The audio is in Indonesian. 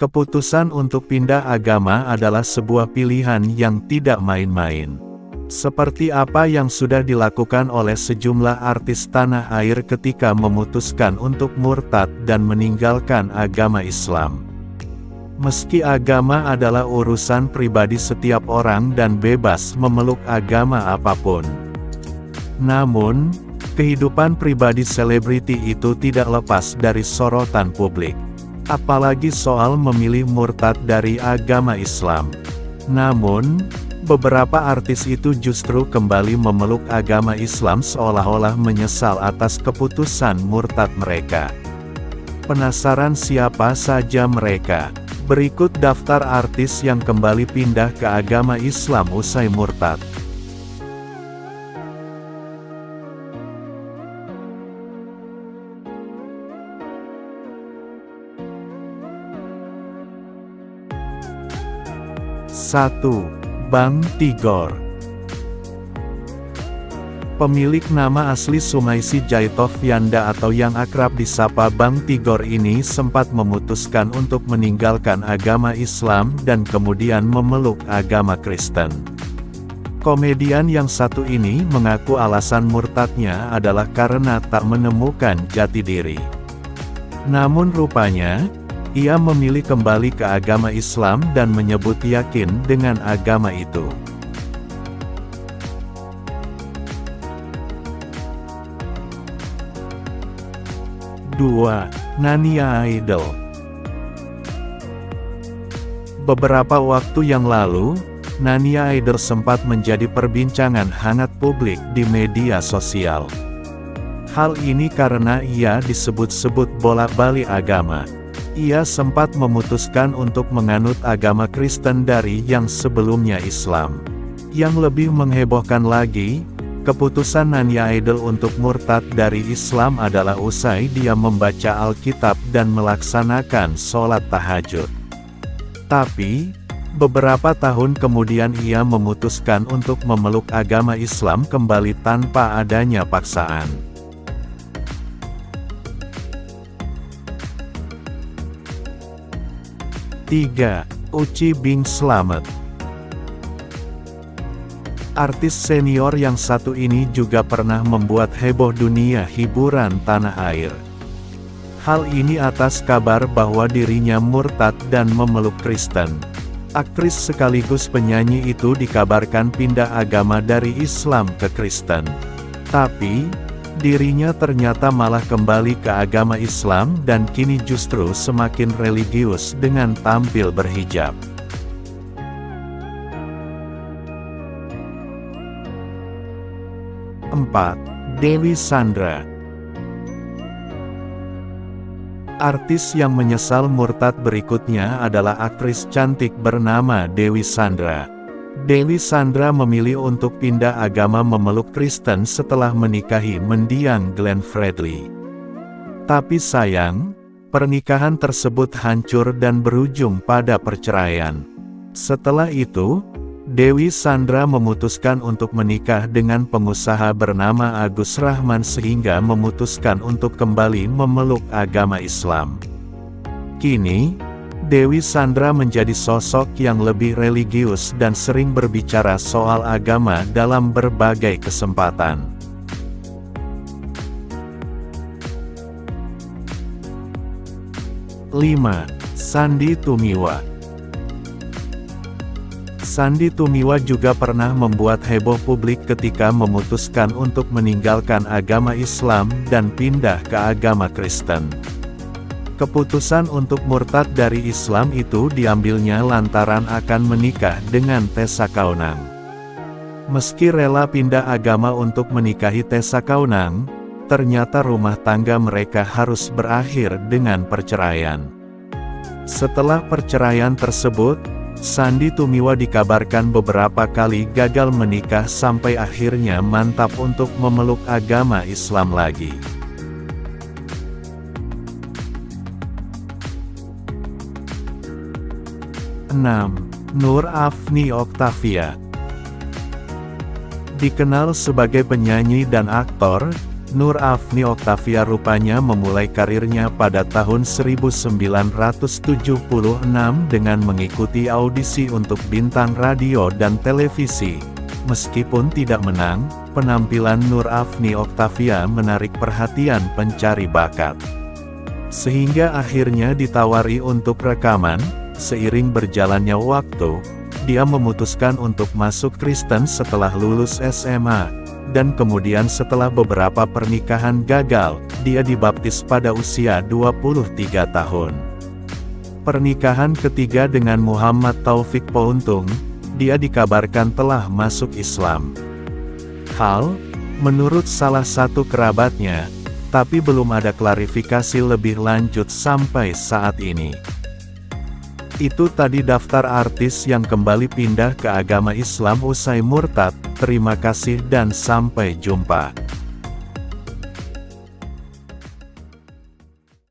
Keputusan untuk pindah agama adalah sebuah pilihan yang tidak main-main. Seperti apa yang sudah dilakukan oleh sejumlah artis tanah air ketika memutuskan untuk murtad dan meninggalkan agama Islam. Meski agama adalah urusan pribadi setiap orang dan bebas memeluk agama apapun. Namun, kehidupan pribadi selebriti itu tidak lepas dari sorotan publik. Apalagi soal memilih murtad dari agama Islam. Namun, beberapa artis itu justru kembali memeluk agama Islam seolah-olah menyesal atas keputusan murtad mereka. Penasaran siapa saja mereka? Berikut daftar artis yang kembali pindah ke agama Islam usai murtad. Satu, Bang Tigor. Pemilik nama asli Sumaisi Jaitovyanda atau yang akrab disapa Bang Tigor ini sempat memutuskan untuk meninggalkan agama Islam dan kemudian memeluk agama Kristen. Komedian yang satu ini mengaku alasan murtadnya adalah karena tak menemukan jati diri. Namun rupanya, ia memilih kembali ke agama Islam dan menyebut yakin dengan agama itu. Dua, Nania Idol. Beberapa waktu yang lalu, Nania Idol sempat menjadi perbincangan hangat publik di media sosial. Hal ini karena ia disebut-sebut bolak-balik agama. Ia sempat memutuskan untuk menganut agama Kristen dari yang sebelumnya Islam. Yang lebih menghebohkan lagi, keputusan Nania Idol untuk murtad dari Islam adalah usai dia membaca Alkitab dan melaksanakan sholat tahajud. Tapi, beberapa tahun kemudian ia memutuskan untuk memeluk agama Islam kembali tanpa adanya paksaan. 3. Uci Bing Slamet. Artis senior yang satu ini juga pernah membuat heboh dunia hiburan tanah air. Hal ini atas kabar bahwa dirinya murtad dan memeluk Kristen. Aktris sekaligus penyanyi itu dikabarkan pindah agama dari Islam ke Kristen. Tapi, dirinya ternyata malah kembali ke agama Islam dan kini justru semakin religius dengan tampil berhijab. 4. Dewi Sandra. Artis yang menyesal murtad berikutnya adalah aktris cantik bernama Dewi Sandra. Dewi Sandra memilih untuk pindah agama memeluk Kristen setelah menikahi mendiang Glenn Fredly. Tapi sayang, pernikahan tersebut hancur dan berujung pada perceraian. Setelah itu, Dewi Sandra memutuskan untuk menikah dengan pengusaha bernama Agus Rahman sehingga memutuskan untuk kembali memeluk agama Islam. Kini, Dewi Sandra menjadi sosok yang lebih religius dan sering berbicara soal agama dalam berbagai kesempatan. 5. Sandy Tumiwa. Sandy Tumiwa juga pernah membuat heboh publik ketika memutuskan untuk meninggalkan agama Islam dan pindah ke agama Kristen. Keputusan untuk murtad dari Islam itu diambilnya lantaran akan menikah dengan Tessa Kaunang. Meski rela pindah agama untuk menikahi Tessa Kaunang, ternyata rumah tangga mereka harus berakhir dengan perceraian. Setelah perceraian tersebut, Sandy Tumiwa dikabarkan beberapa kali gagal menikah sampai akhirnya mantap untuk memeluk agama Islam lagi. 6. Nur Afni Oktavia. Dikenal sebagai penyanyi dan aktor, Nur Afni Oktavia rupanya memulai karirnya pada tahun 1976 dengan mengikuti audisi untuk bintang radio dan televisi. Meskipun tidak menang, penampilan Nur Afni Oktavia menarik perhatian pencari bakat. Sehingga akhirnya ditawari untuk rekaman. Seiring berjalannya waktu, dia memutuskan untuk masuk Kristen setelah lulus SMA. Dan kemudian setelah beberapa pernikahan gagal, dia dibaptis pada usia 23 tahun. Pernikahan ketiga dengan Muhammad Taufik Pountung, dia dikabarkan telah masuk Islam. Menurut salah satu kerabatnya, tapi belum ada klarifikasi lebih lanjut sampai saat ini. Itu tadi daftar artis yang kembali pindah ke agama Islam usai murtad. Terima kasih dan sampai jumpa.